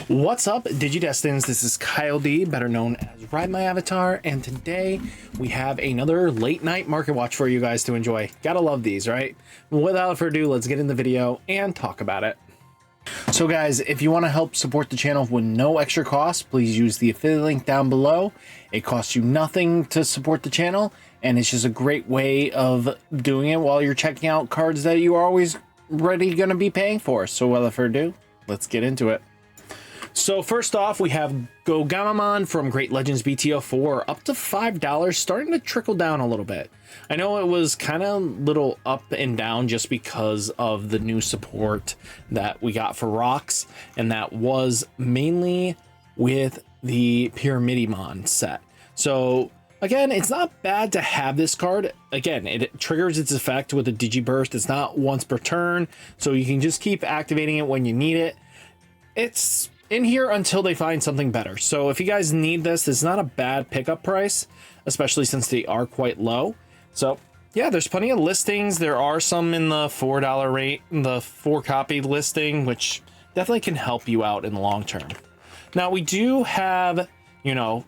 What's up, Digidestins? This is Kyle D, better known as RideMyAvatar, and today we have another late night market watch for you guys to enjoy. Gotta love these, right? Without further ado, let's get in the video and talk about it. So guys, if you want to help support the channel with no extra cost, please use the affiliate link down below. It costs you nothing to support the channel, and it's just a great way of doing it while you're checking out cards that you are always ready going to be paying for. So without further ado, let's get into it. So first off, we have Gogmamon from Great Legends BTO4 up to $5, starting to trickle down a little bit. I know it was kind of little up and down just because of the new support that we got for rocks, and that was mainly with the Pyramidimon set. So again, it's not bad to have this card. Again, it triggers its effect with a Digiburst. It's not once per turn, so you can just keep activating it when you need it. It's in here until they find something better. So if you guys need this, it's not a bad pickup price, especially since they are quite low. So yeah, there's plenty of listings. There are some in the $4 rate, the 4-copy listing, which definitely can help you out in the long term. Now we do have, you know,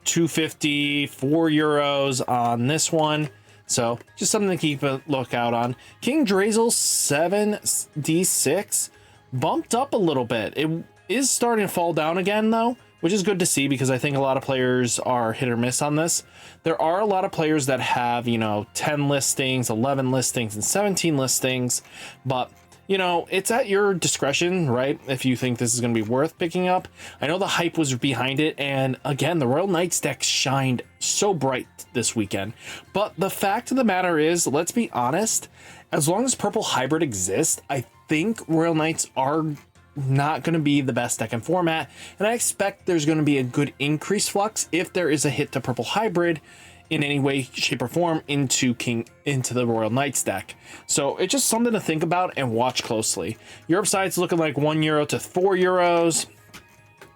250, €4 on this one. So just something to keep a lookout on. King Drasil 7D6 bumped up a little bit. It is starting to fall down again though, which is good to see because I think a lot of players are hit or miss on this. There are a lot of players that have, you know, 10 listings, 11 listings, and 17 listings, but you know, it's at your discretion, right? If you think this is going to be worth picking up. I know the hype was behind it, and again, the Royal Knights deck shined so bright this weekend. But the fact of the matter is, let's be honest, as long as Purple Hybrid exists, I think Royal Knights are not going to be the best deck in format, and I expect there's going to be a good increase flux if there is a hit to Purple Hybrid in any way, shape, or form into the Royal Knights deck. So it's just something to think about and watch closely. Europe side's looking like €1 to €4.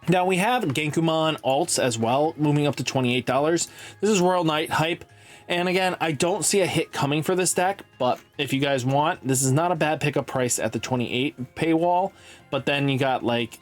Now we have Gankoomon alts as well, moving up to $28. This is Royal Knight hype. And again, I don't see a hit coming for this deck, but if you guys want, this is not a bad pickup price at the 28 paywall, but then you got like,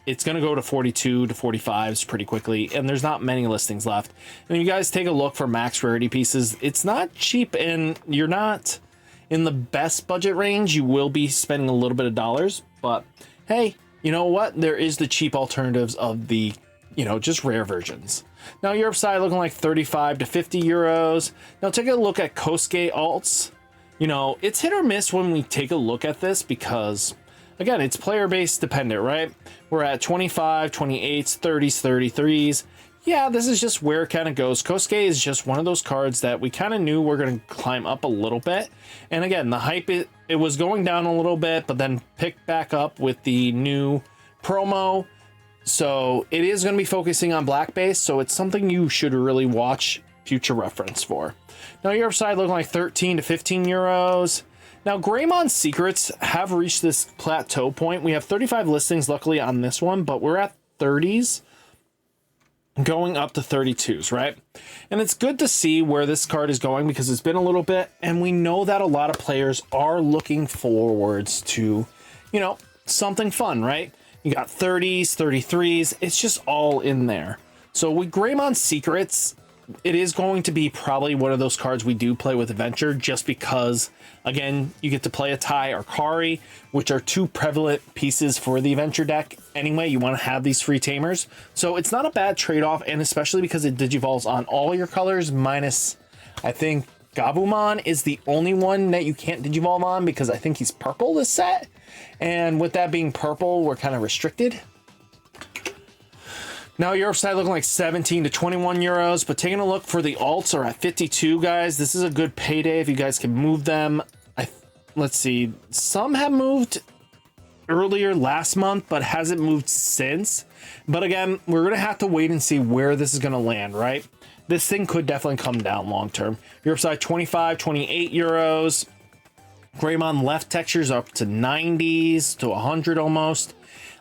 it's going to go to 42 to 45s pretty quickly, and there's not many listings left. And if you guys take a look for max rarity pieces, it's not cheap, and you're not in the best budget range. You will be spending a little bit of dollars, but hey, you know what? There is the cheap alternatives of the, you know, just rare versions. Now Europe side looking like 35 to €50. Now take a look at Kosuke alts. You know, it's hit or miss when we take a look at this because, again, it's player base dependent, right? We're at 25, 28s, 30s, 33s. Yeah, this is just where it kind of goes. Kosuke is just one of those cards that we kind of knew we're going to climb up a little bit. And again, the hype, it was going down a little bit, but then picked back up with the new promo. So it is going to be focusing on black base, so it's something you should really watch future reference for. Now Europe side looking like 13 to €15. Now Greymon secrets have reached this plateau point. We have 35 listings luckily on this one, but we're at 30s going up to 32s, right? And it's good to see where this card is going because it's been a little bit, and we know that a lot of players are looking forwards to, you know, something fun, right? You got 30s, 33s, it's just all in there. So with Greymon secrets, it is going to be probably one of those cards we do play with Adventure just because, again, you get to play a Tai or Kari, which are two prevalent pieces for the Adventure deck. Anyway, you want to have these free tamers. So it's not a bad trade-off, and especially because it digivolves on all your colors minus, I think, Gogmamon is the only one that you can't digivolve on because I think he's purple this set. And with that being purple, we're kind of restricted. Now Europe side looking like 17 to €21, but taking a look for the alts are at 52, guys. This is a good payday if you guys can move them. Let's see, some have moved earlier last month, but hasn't moved since. But again, we're gonna have to wait and see where this is gonna land, right? This thing could definitely come down long term. Europe side 25, €28. Greymon left textures up to 90s to 100 almost.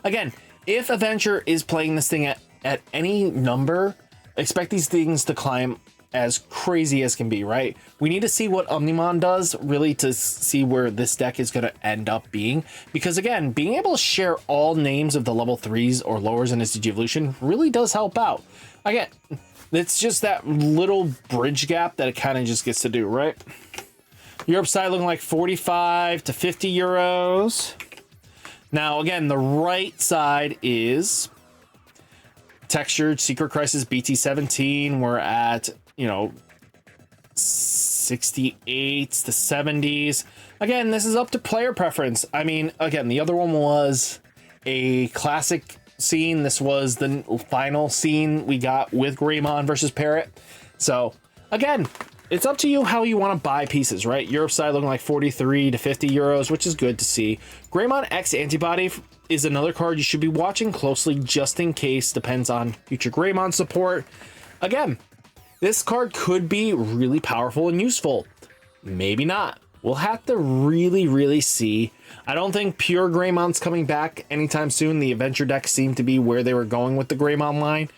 Again, if Adventure is playing this thing at any number, expect these things to climb as crazy as can be, right? We need to see what Omnimon does really to see where this deck is going to end up being. Because again, being able to share all names of the level 3s or lowers in its Digivolution really does help out. Again, it's just that little bridge gap that it kind of just gets to do, right? Europe side looking like 45 to 50 euros. Now, again, the right side is textured Secret Crisis BT17. We're at, you know, 68s to 70s. Again, this is up to player preference. I mean, again, the other one was a classic scene. This was the final scene we got with Greymon versus Parrot. So, again, it's up to you how you want to buy pieces, right? Europe side looking like 43 to 50 euros, which is good to see. Greymon X Antibody is another card you should be watching closely just in case. Depends on future Greymon support. Again, this card could be really powerful and useful. Maybe not. We'll have to really see. I don't think pure Greymon's coming back anytime soon. The adventure decks seem to be where they were going with the Greymon line.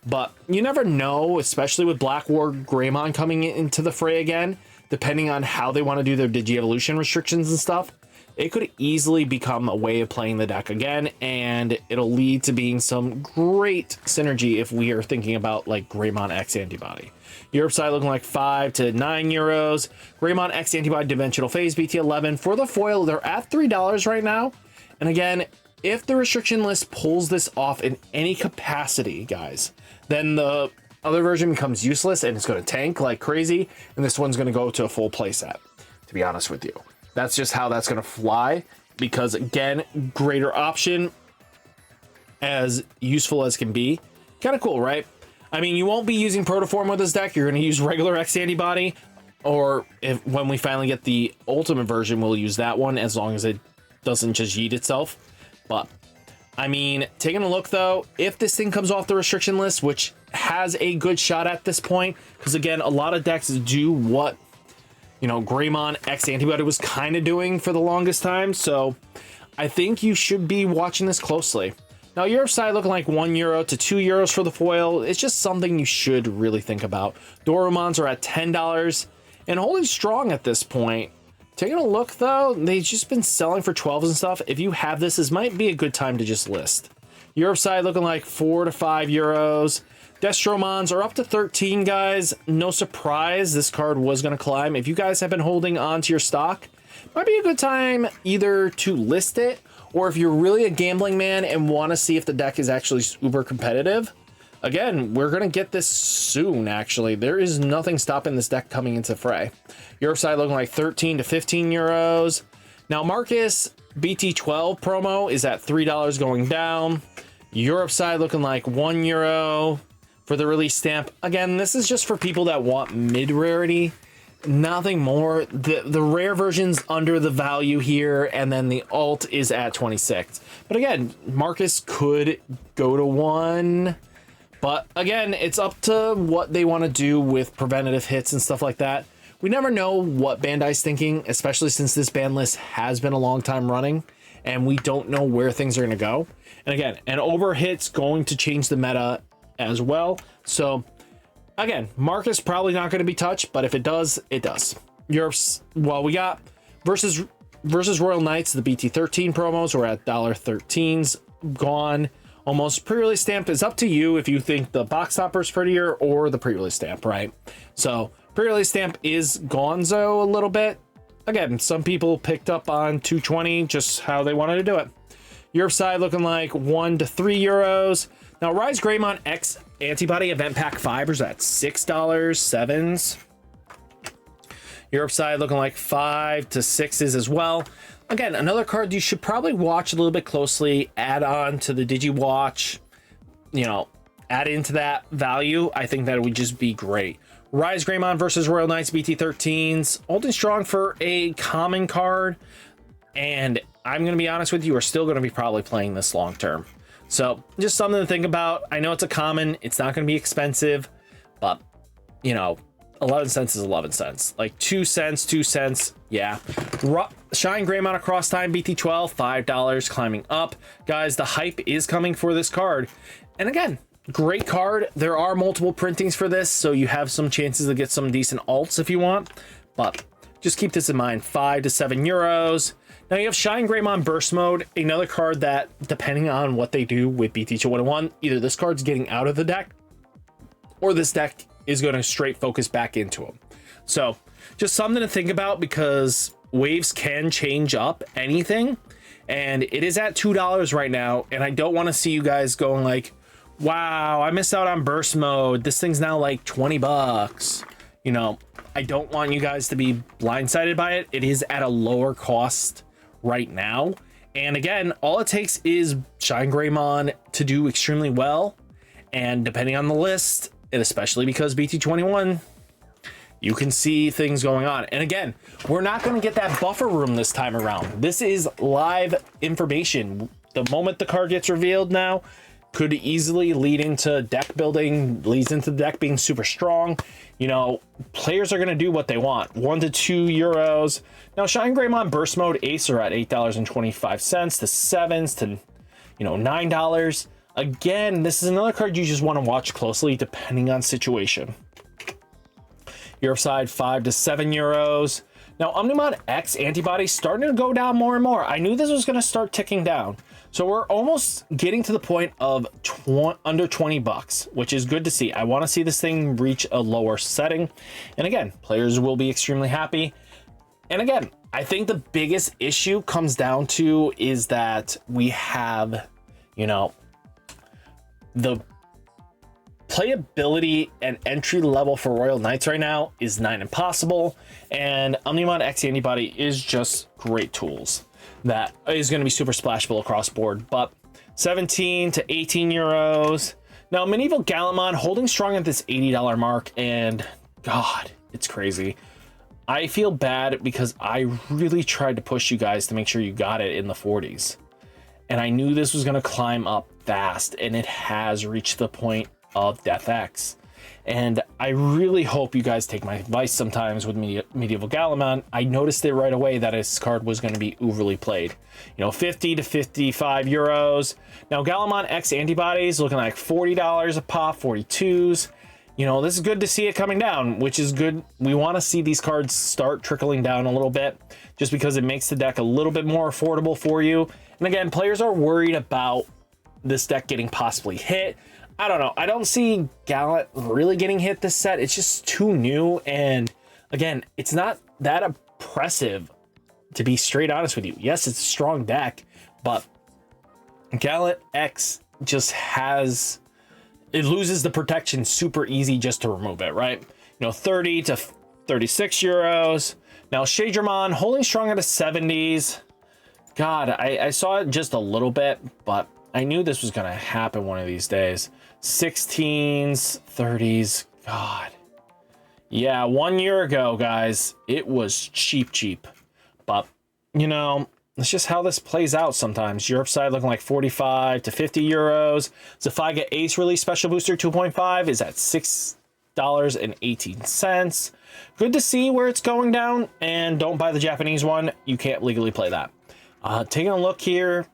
But you never know, especially with Black War Greymon coming into the fray again, depending on how they want to do their Digi-Evolution restrictions and stuff. It could easily become a way of playing the deck again, and it'll lead to being some great synergy if we are thinking about like Greymon X Antibody. Europe side looking like 5 to 9 euros. Greymon X Antibody Dimensional Phase BT11 for the foil. They're at $3 right now. And again, if the restriction list pulls this off in any capacity, guys, then the other version becomes useless and it's going to tank like crazy. And this one's going to go to a full playset, to be honest with you. That's just how that's going to fly, because again, greater option, as useful as can be. Kind of cool, right? I mean, you won't be using Protoform with this deck. You're going to use regular X Antibody, or if when we finally get the ultimate version, we'll use that one as long as it doesn't just yeet itself. But I mean, taking a look though, if this thing comes off the restriction list, which has a good shot at this point, because again, a lot of decks do what, you know, Greymon X Antibody was kind of doing for the longest time. So I think you should be watching this closely. Now, Europe side looking like 1 euro to 2 euros for the foil. It's just something you should really think about. Dorumons are at $10 and holding strong at this point. Taking a look though, they've just been selling for 12s and stuff. If you have this might be a good time to just list. Europe side looking like 4 to 5 euros. Destromons are up to 13, guys. No surprise, this card was going to climb. If you guys have been holding on to your stock, might be a good time either to list it, or if you're really a gambling man and want to see if the deck is actually uber competitive. Again, we're going to get this soon, actually. There is nothing stopping this deck coming into fray. Europe side looking like 13 to 15 euros. Now, Marcus BT12 promo is at $3 going down. Europe side looking like 1 euro. For the release stamp, again, this is just for people that want mid-rarity, nothing more. The rare version's under the value here, and then the alt is at 26. But again, Marcus could go to 1, but again, it's up to what they want to do with preventative hits and stuff like that. We never know what Bandai's thinking, especially since this ban list has been a long time running, and we don't know where things are going to go. And again, an overhit's going to change the meta as well. So again, Marcus probably not going to be touched, but if it does, it does. Europe's, well, we got versus Royal Knights, the BT13 promos are at $13's gone almost. Pre-release stamp is up to you if you think the box topper is prettier or the pre-release stamp, right? So pre-release stamp is gonzo a little bit. Again, some people picked up on 220, just how they wanted to do it. Europe side looking like 1 to 3 euros. Now, RideMyAvatar X Antibody Event Pack 5 is at $6, 7s. Europe side looking like 5 to 6s as well. Again, another card you should probably watch a little bit closely, add on to the Digi Watch, you know, add into that value. I think that would just be great. RideMyAvatar versus Royal Knights BT13s, holding strong for a common card. And I'm going to be honest with you, we're still going to be probably playing this long term. So just something to think about. I know it's a common, it's not going to be expensive, but you know, 11 cents is 11 cents. Like 2 cents, 2 cents. Yeah. ShineGreymon across time BT12, $5 climbing up. Guys, the hype is coming for this card. And again, great card. There are multiple printings for this, so you have some chances to get some decent alts if you want, but just keep this in mind. 5 to 7 euros. Now you have ShineGreymon Burst Mode, another card that, depending on what they do with BT201, either this card's getting out of the deck, or this deck is going to straight focus back into them. So just something to think about, because waves can change up anything, and it is at $2 right now, and I don't want to see you guys going like, wow, I missed out on burst mode, this thing's now like 20 bucks. You know, I don't want you guys to be blindsided by it. It is at a lower cost right now, and again, all it takes is ShineGreymon to do extremely well, and depending on the list, and especially because BT21, you can see things going on. And again, we're not going to get that buffer room this time around. This is live information. The moment the card gets revealed now could easily lead into deck building, leads into the deck being super strong. You know, players are going to do what they want. 1 to 2 euros. Now, ShineGreymon Burst Mode Ace are at $8.25 to 7s to, you know, $9. Again, this is another card you just want to watch closely depending on situation. Europe side, 5 to 7 euros. Now, Omnimon X Antibody starting to go down more and more. I knew this was going to start ticking down. So we're almost getting to the point of under 20 bucks, which is good to see. I want to see this thing reach a lower setting. And again, players will be extremely happy. And again, I think the biggest issue comes down to is that we have, you know, the playability and entry level for Royal Knights right now is 9 impossible, and Omnimon X Antibody is just great tools that is going to be super splashable across board. But 17 to 18 euros. Now, Medieval Gallantmon holding strong at this $80 mark, and God, it's crazy. I feel bad because I really tried to push you guys to make sure you got it in the 40s, and I knew this was going to climb up fast, and it has reached the point of Death X. And I really hope you guys take my advice sometimes with Medieval Gallantmon. I noticed it right away that his card was going to be overly played. You know, 50 to 55 euros. Now, Gallantmon X Antibodies looking like $40 a pop, 42s. You know, this is good to see it coming down, which is good. We want to see these cards start trickling down a little bit, just because it makes the deck a little bit more affordable for you. And again, players are worried about this deck getting possibly hit. I don't know. I don't see Gallant really getting hit this set. It's just too new. And again, it's not that impressive, to be straight honest with you. Yes, it's a strong deck, but Gallant X just has, it loses the protection super easy just to remove it, right? You know, 30 to 36 euros. Now, ShineGreymon holding strong at the 70s. God, I saw it just a little bit, but I knew this was going to happen one of these days. 16s, 30s, God. Yeah, 1 year ago, guys, it was cheap. But, you know, that's just how this plays out sometimes. Europe side looking like 45 to 50 euros. Zephyga Ace Release Special Booster 2.5 is at $6.18. Good to see where it's going down, and don't buy the Japanese one. You can't legally play that. Taking a look here.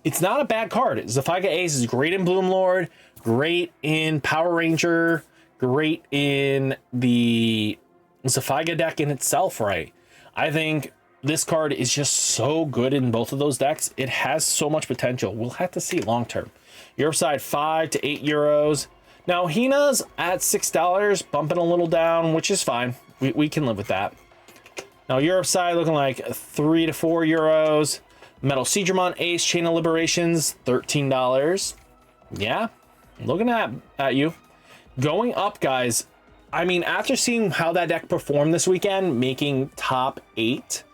It's not a bad card. Zephyga Ace is great in Bloom Lord, great in Power Ranger, great in the Zephyga deck in itself, right? I think this card is just so good in both of those decks. It has so much potential. We'll have to see long term. Europe side, 5 to 8 euros. Now, Hina's at $6, bumping a little down, which is fine. We can live with that. Now, Europe side looking like 3 to 4 euros. Metal Seedramon Ace Chain of Liberations, $13. Yeah, looking at you. Going up, guys. I mean, after seeing how that deck performed this weekend, making top 8,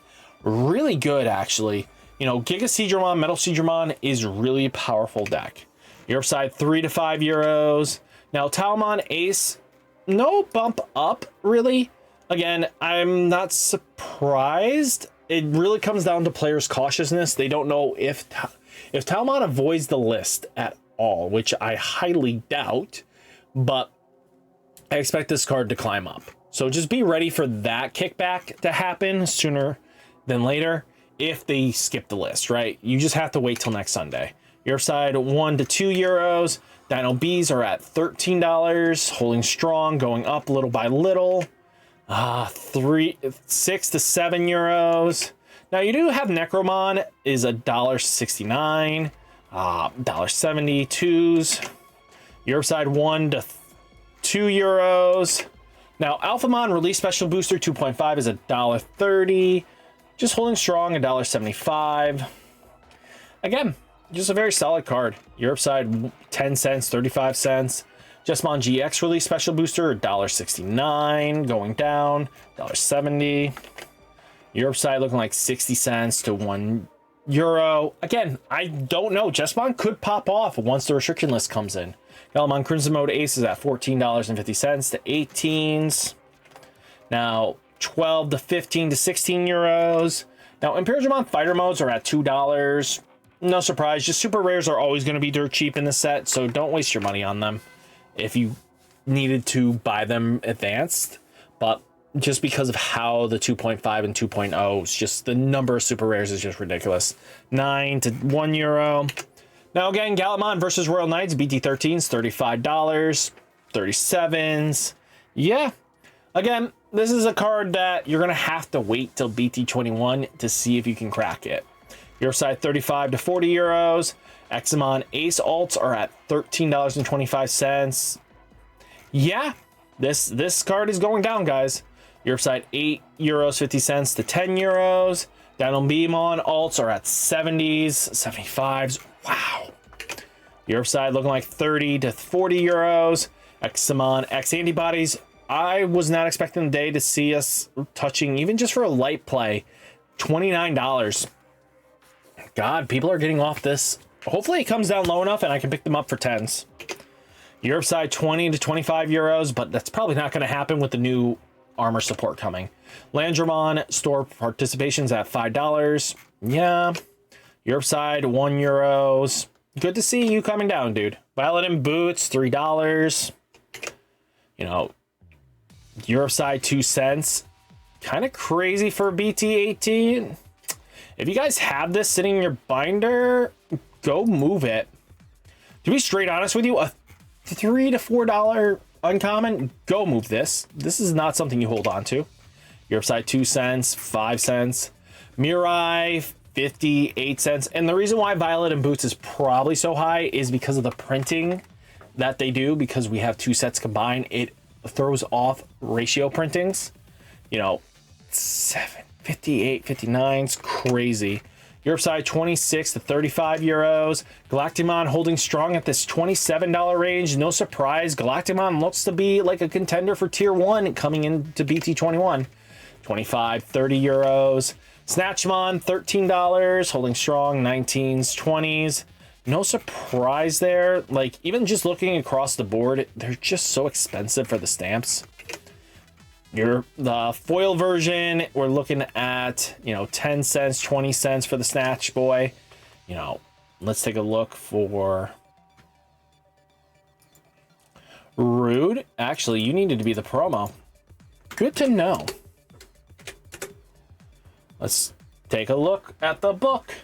really good, actually. You know, Giga Seedramon, Metal Seedramon is really powerful deck. Europe side, 3 to 5 euros. Now, Talmon Ace, no bump up, really. Again, I'm not surprised. It really comes down to players' cautiousness. They don't know if Talmon avoids the list at all, which I highly doubt, but I expect this card to climb up. So just be ready for that kickback to happen sooner than later if they skip the list, right? You just have to wait till next Sunday. Your side, 1 to 2 euros. Dino Bees are at $13, holding strong, going up little by little. 6 to 7 euros. Now you do have Necromon is $1.69, $1.70 twos. Europe side 1 to 2 euros. Now Alphamon release special booster 2.5 is $1.30, just holding strong, $1.75. Again, just a very solid card. Europe side 10 cents, 35 cents. Jesmon GX release special booster $1.69, going down, $1.70. Europe side looking like 60 cents to 1 euro. Again, I don't know. Jesmon could pop off once the restriction list comes in. Gallantmon Crimson Mode Ace is at $14.50 to 18s. Now 12 to 15 to 16 euros. Now Imperialmon Fighter modes are at $2. No surprise, just super rares are always going to be dirt cheap in the set, so don't waste your money on them if you needed to buy them advanced. But just because of how the 2.5 and 2.0, it's just the number of super rares is just ridiculous. 9 to 1 euro. Now again, Gallantmon versus Royal Knights, BT13s, $35, 37s. Yeah, again, this is a card that you're going to have to wait till BT21 to see if you can crack it. Your side 35 to 40 euros. Examon Ace alts are at $13.25. Yeah, this card is going down, guys. Your side 8 euros 50 cents to 10 euros. Damon alts are at 70s, 75s. Wow. Your side looking like 30 to 40 euros. Examon X Antibodies. I was not expecting the day to see us touching, even just for a light play, $29. God, people are getting off this. Hopefully it comes down low enough and I can pick them up for 10s. Europe side 20 to 25 euros, but that's probably not going to happen with the new armor support coming. Landramon store participations at $5. Yeah. Europe side 1 euros. Good to see you coming down, dude. Violet and Boots $3. You know, Europe side 2 cents. Kind of crazy for BT18. If you guys have this sitting in your binder, go move it. To be straight honest with you, a $3 to $4 uncommon, go move this. This is not something you hold on to. Europe side 2 cents, 5 cents. Mirai 58 cents. And the reason why Violet and Boots is probably so high is because of the printing that they do, because we have 2 sets combined. It throws off ratio printings. You know, 58, 59's crazy. Europe side 26 to 35 euros. Gallantmon holding strong at this $27 range. No surprise, Gallantmon looks to be like a contender for tier 1 coming into BT21. 25, 30 euros. Snatchmon $13, holding strong, 19s, 20s. No surprise there. Like, even just looking across the board, they're just so expensive for the stamps. The foil version, we're looking at, you know, 10 cents, 20 cents for the Snatch Boy. You know, let's take a look for Rude. Actually, you needed to be the promo. Good to know. Let's take a look at the book.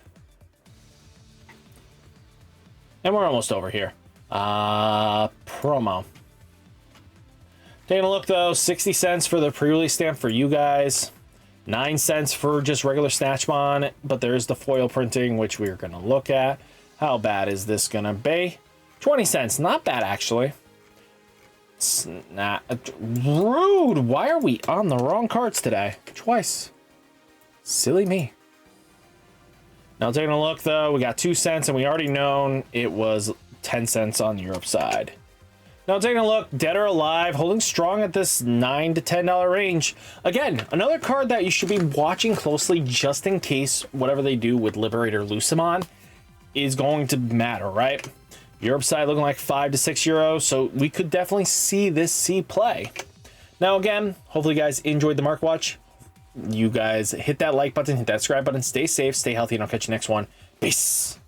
And we're almost over here. Promo. Taking a look though, 60 cents for the pre-release stamp for you guys. 9 cents for just regular Snatchmon, but there's the foil printing, which we're gonna look at. How bad is this gonna be? 20 cents, not bad actually. Rude, why are we on the wrong cards today? Twice. Silly me. Now taking a look though, we got 2 cents and we already known it was 10 cents on the Europe side. Now taking a look, Dead or Alive, holding strong at this $9 to $10 range. Again, another card that you should be watching closely just in case whatever they do with Liberator Lucamon is going to matter, right? Europe side looking like 5 to 6 euros, so we could definitely see this see play. Now again, hopefully you guys enjoyed the Mark Watch. You guys hit that like button, hit that subscribe button, stay safe, stay healthy, and I'll catch you next one. Peace.